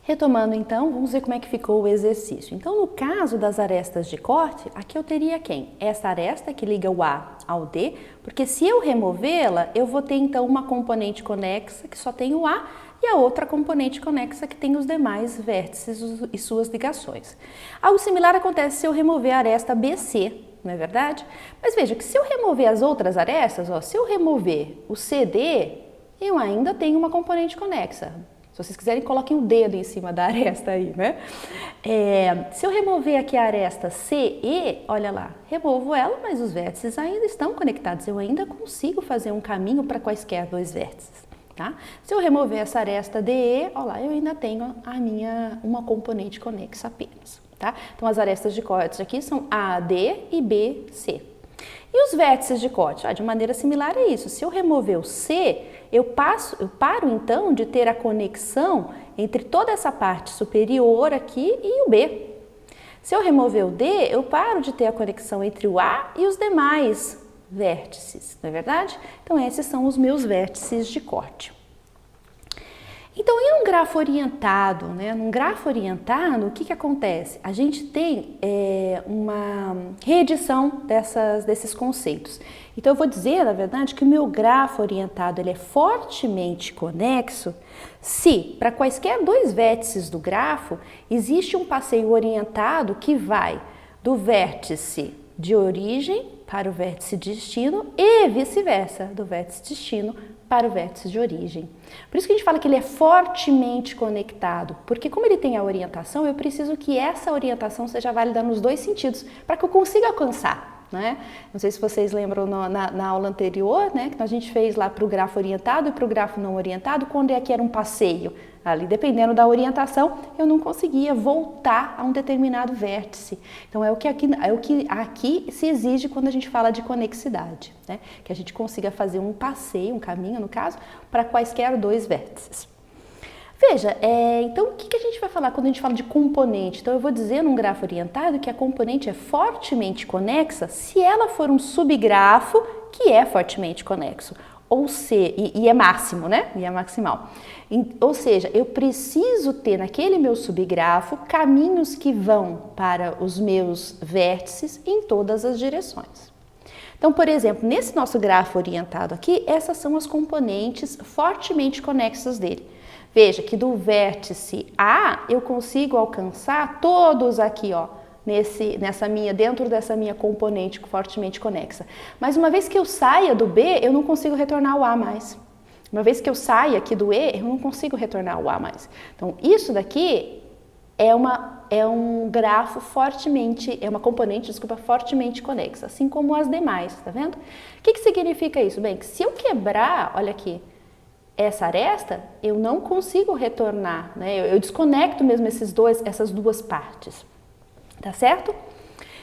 Retomando então, vamos ver como é que ficou o exercício. Então, no caso das arestas de corte, aqui eu teria quem? Essa aresta que liga o A ao D, porque se eu removê-la, eu vou ter então uma componente conexa que só tem o A e a outra componente conexa que tem os demais vértices e suas ligações. Algo similar acontece se eu remover a aresta BC, não é verdade? Mas veja que se eu remover as outras arestas, ó, se eu remover o CD, eu ainda tenho uma componente conexa. Se vocês quiserem, coloquem o dedo em cima da aresta aí, né? Se eu remover aqui a aresta CE, olha lá, removo ela, mas os vértices ainda estão conectados. Eu ainda consigo fazer um caminho para quaisquer dois vértices, tá? Se eu remover essa aresta DE, olha lá, eu ainda tenho uma componente conexa apenas, tá? Então, as arestas de corte aqui são AD e BC. E os vértices de corte? De maneira similar a isso. Se eu remover o C, eu paro então de ter a conexão entre toda essa parte superior aqui e o B. Se eu remover o D, eu paro de ter a conexão entre o A e os demais vértices, não é verdade? Então, esses são os meus vértices de corte. Então, em um grafo orientado, né? Num grafo orientado, o que acontece? A gente tem uma reedição desses conceitos. Então, eu vou dizer, na verdade, que o meu grafo orientado ele é fortemente conexo se, para quaisquer dois vértices do grafo, existe um passeio orientado que vai do vértice de origem para o vértice de destino e vice-versa, do vértice de destino para o vértice de origem. Por isso que a gente fala que ele é fortemente conectado, porque como ele tem a orientação, eu preciso que essa orientação seja válida nos dois sentidos, para que eu consiga alcançar, né? Não sei se vocês lembram na aula anterior, né, que a gente fez lá para o grafo orientado e para o grafo não orientado, quando é que era um passeio. Ali, dependendo da orientação, eu não conseguia voltar a um determinado vértice. Então, é o que aqui se exige quando a gente fala de conexidade, né? Que a gente consiga fazer um passeio, um caminho, no caso, para quaisquer dois vértices. Veja, então o que a gente vai falar quando a gente fala de componente? Então, eu vou dizer num grafo orientado que a componente é fortemente conexa se ela for um subgrafo que é fortemente conexo. Ou e é máximo, né? E é maximal. Ou seja, eu preciso ter naquele meu subgrafo caminhos que vão para os meus vértices em todas as direções. Então, por exemplo, nesse nosso grafo orientado aqui, essas são as componentes fortemente conexas dele. Veja que do vértice A eu consigo alcançar todos aqui, ó, dentro dessa minha componente fortemente conexa. Mas uma vez que eu saia do B, eu não consigo retornar ao A mais. Uma vez que eu saia aqui do E, eu não consigo retornar ao A mais. Então, isso daqui é um grafo uma componente fortemente conexa, assim como as demais, tá vendo? O que significa isso? Bem, que se eu quebrar, olha aqui, essa aresta, eu não consigo retornar, né? Eu desconecto mesmo essas duas partes. Tá certo?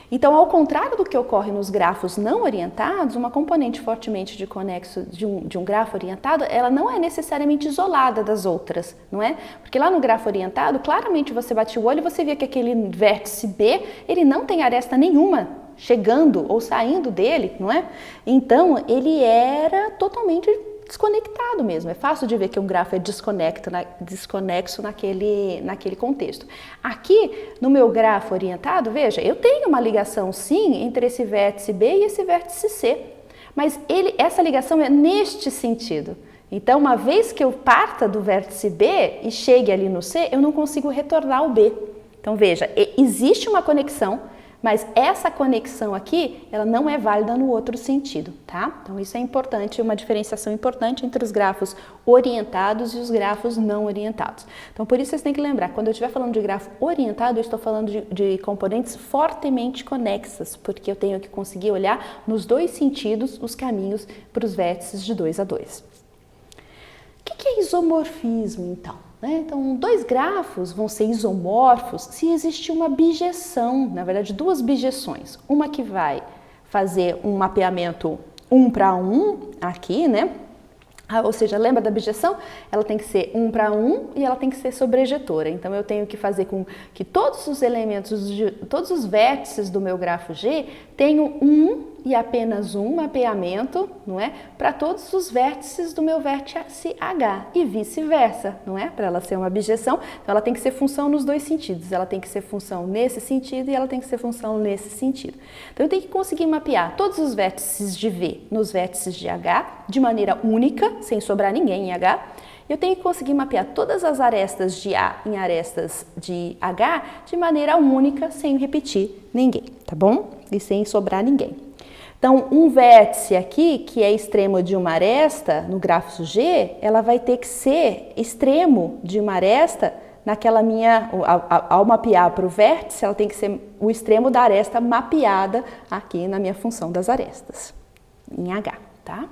Então, ao contrário do que ocorre nos grafos não orientados, uma componente fortemente de conexo de um grafo orientado, ela não é necessariamente isolada das outras, não é? Porque lá no grafo orientado, claramente você bate o olho e você vê que aquele vértice B, ele não tem aresta nenhuma chegando ou saindo dele, não é? Então, ele era totalmente desconectado mesmo. É fácil de ver que um grafo é desconexo naquele contexto. Aqui, no meu grafo orientado, veja, eu tenho uma ligação sim entre esse vértice B e esse vértice C, mas essa ligação é neste sentido. Então, uma vez que eu parta do vértice B e chegue ali no C, eu não consigo retornar ao B. Então, veja, existe uma conexão, mas essa conexão aqui, ela não é válida no outro sentido, tá? Então, isso é importante, uma diferenciação importante entre os grafos orientados e os grafos não orientados. Então, por isso vocês têm que lembrar, quando eu estiver falando de grafo orientado, eu estou falando de componentes fortemente conexas, porque eu tenho que conseguir olhar nos dois sentidos os caminhos para os vértices de 2 a 2. O que é isomorfismo, então? Então, dois grafos vão ser isomorfos se existir uma bijeção, na verdade, duas bijeções. Uma que vai fazer um mapeamento 1 para 1 aqui, né? Ou seja, lembra da bijeção? Ela tem que ser 1 para 1 e ela tem que ser sobrejetora. Então, eu tenho que fazer com que todos os elementos, todos os vértices do meu grafo G tenham 1 e apenas um mapeamento, não é? Para todos os vértices do meu vértice H e vice-versa, não é? Para ela ser uma bijeção, então ela tem que ser função nos dois sentidos. Ela tem que ser função nesse sentido e ela tem que ser função nesse sentido. Então eu tenho que conseguir mapear todos os vértices de V nos vértices de H de maneira única, sem sobrar ninguém em H. Eu tenho que conseguir mapear todas as arestas de A em arestas de H de maneira única, sem repetir ninguém, tá bom? E sem sobrar ninguém. Então, um vértice aqui, que é extremo de uma aresta, no grafo G, ela vai ter que ser extremo de uma aresta naquela minha... Ao mapear para o vértice, ela tem que ser o extremo da aresta mapeada aqui na minha função das arestas, em H, tá?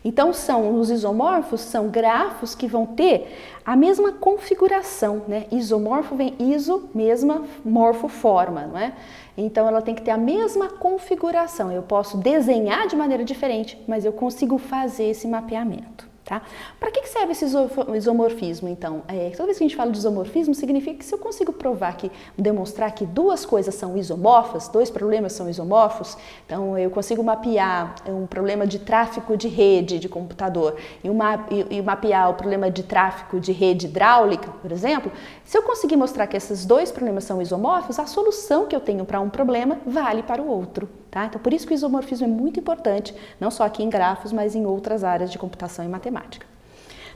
Então, os isomorfos são grafos que vão ter a mesma configuração, né? Isomorfo vem iso, mesma, morfo, forma, não é? Então, ela tem que ter a mesma configuração. Eu posso desenhar de maneira diferente, mas eu consigo fazer esse mapeamento. Tá? Para que serve esse isomorfismo, então? Toda vez que a gente fala de isomorfismo, significa que se eu consigo demonstrar que duas coisas são isomorfas, dois problemas são isomorfos, então eu consigo mapear um problema de tráfego de rede de computador e mapear o problema de tráfego de rede hidráulica, por exemplo, se eu conseguir mostrar que esses dois problemas são isomorfos, a solução que eu tenho para um problema vale para o outro. Tá? Então, por isso que o isomorfismo é muito importante, não só aqui em grafos, mas em outras áreas de computação e matemática.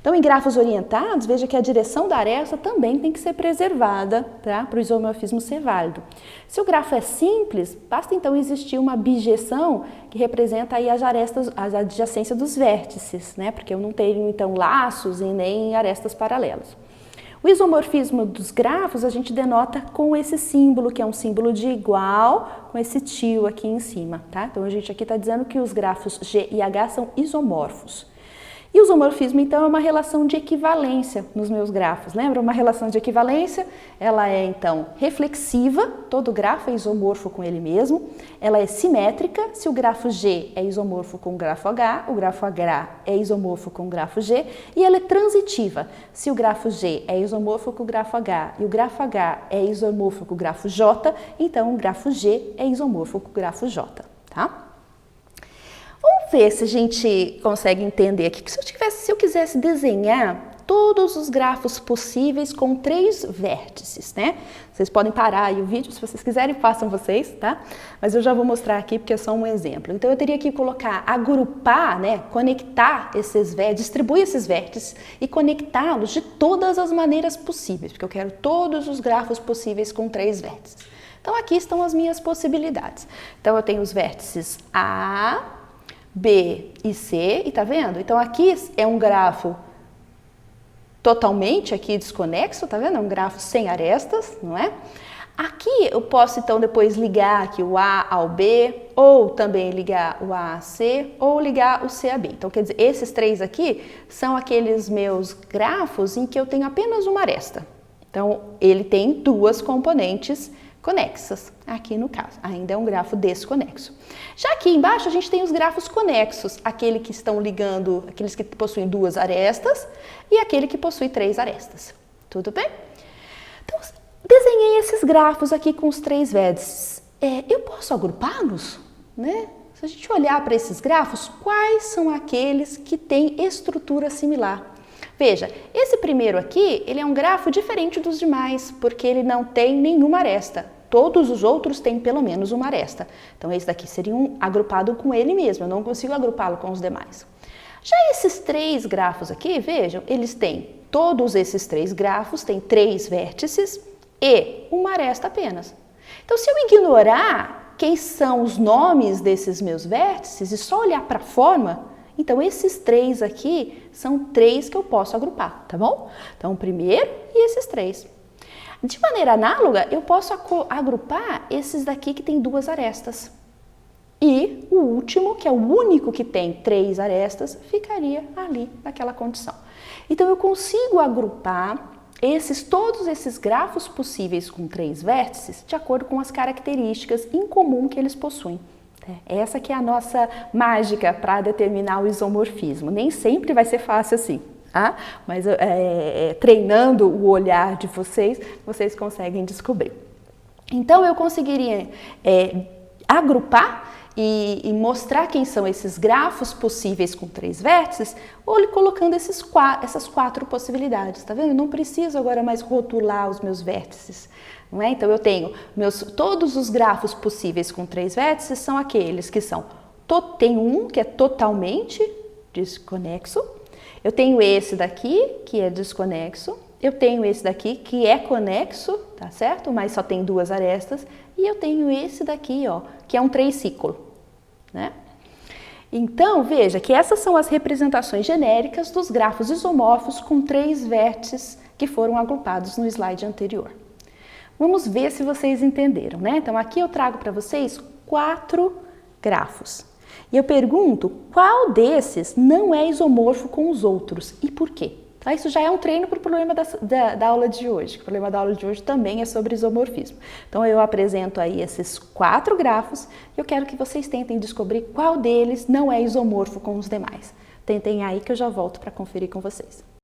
Então, em grafos orientados, veja que a direção da aresta também tem que ser preservada, tá? Para o isomorfismo ser válido. Se o grafo é simples, basta então existir uma bijeção que representa aí as adjacências dos vértices, né? Porque eu não tenho então laços e nem arestas paralelas. O isomorfismo dos grafos a gente denota com esse símbolo, que é um símbolo de igual, com esse tio aqui em cima, tá? Então a gente aqui está dizendo que os grafos G e H são isomorfos. E o isomorfismo, então, é uma relação de equivalência nos meus grafos. Lembra? Uma relação de equivalência, ela é, então, reflexiva, todo grafo é isomorfo com ele mesmo. Ela é simétrica, se o grafo G é isomorfo com o grafo H é isomorfo com o grafo G. E ela é transitiva, se o grafo G é isomorfo com o grafo H e o grafo H é isomorfo com o grafo J, então o grafo G é isomorfo com o grafo J, tá? Vamos ver se a gente consegue entender aqui. Se eu quisesse desenhar todos os grafos possíveis com 3 vértices, né? Vocês podem parar aí o vídeo, se vocês quiserem, façam vocês, tá? Mas eu já vou mostrar aqui porque é só um exemplo. Então eu teria que agrupar, né? Conectar esses vértices, distribuir esses vértices e conectá-los de todas as maneiras possíveis, porque eu quero todos os grafos possíveis com 3 vértices. Então aqui estão as minhas possibilidades. Então eu tenho os vértices A, B e C, e tá vendo? Então aqui é um grafo totalmente aqui desconexo, tá vendo? É um grafo sem arestas, não é? Aqui eu posso então depois ligar aqui o A ao B, ou também ligar o A a C, ou ligar o C a B. Então quer dizer, esses 3 aqui são aqueles meus grafos em que eu tenho apenas uma aresta. Então ele tem 2 componentes conexas, aqui no caso, ainda é um grafo desconexo. Já aqui embaixo a gente tem os grafos conexos, aqueles que estão ligando, aqueles que possuem 2 arestas e aquele que possui 3 arestas. Tudo bem? Então, desenhei esses grafos aqui com os 3 vértices. Eu posso agrupá-los, né? Se a gente olhar para esses grafos, quais são aqueles que têm estrutura similar? Veja, esse primeiro aqui, ele é um grafo diferente dos demais, porque ele não tem nenhuma aresta. Todos os outros têm pelo menos uma aresta. Então, esse daqui seria agrupado com ele mesmo, eu não consigo agrupá-lo com os demais. Já esses 3 grafos aqui, vejam, todos esses 3 grafos têm 3 vértices e uma aresta apenas. Então, se eu ignorar quem são os nomes desses meus vértices e só olhar para a forma, então, esses 3 aqui são 3 que eu posso agrupar, tá bom? Então, o primeiro e esses 3. De maneira análoga, eu posso agrupar esses daqui que tem 2 arestas. E o último, que é o único que tem 3 arestas, ficaria ali naquela condição. Então, eu consigo agrupar todos esses grafos possíveis com 3 vértices de acordo com as características em comum que eles possuem. Essa que é a nossa mágica para determinar o isomorfismo. Nem sempre vai ser fácil assim, tá? Mas treinando o olhar de vocês, vocês conseguem descobrir. Então, eu conseguiria agrupar e mostrar quem são esses grafos possíveis com 3 vértices, ou colocando essas 4 possibilidades, tá vendo? Eu não preciso agora mais rotular os meus vértices, não é? Então eu tenho todos os grafos possíveis com 3 vértices são aqueles que são, tem um que é totalmente desconexo, eu tenho esse daqui que é desconexo, eu tenho esse daqui que é conexo, tá certo? Mas só tem 2 arestas. E eu tenho esse daqui, ó, que é um triciclo, né? Então, veja que essas são as representações genéricas dos grafos isomorfos com 3 vértices que foram agrupados no slide anterior. Vamos ver se vocês entenderam, né? Então, aqui eu trago para vocês 4 grafos. E eu pergunto qual desses não é isomorfo com os outros e por quê? Tá? Isso já é um treino para o problema da aula de hoje. O problema da aula de hoje também é sobre isomorfismo. Então eu apresento aí esses 4 grafos e eu quero que vocês tentem descobrir qual deles não é isomorfo com os demais. Tentem aí que eu já volto para conferir com vocês.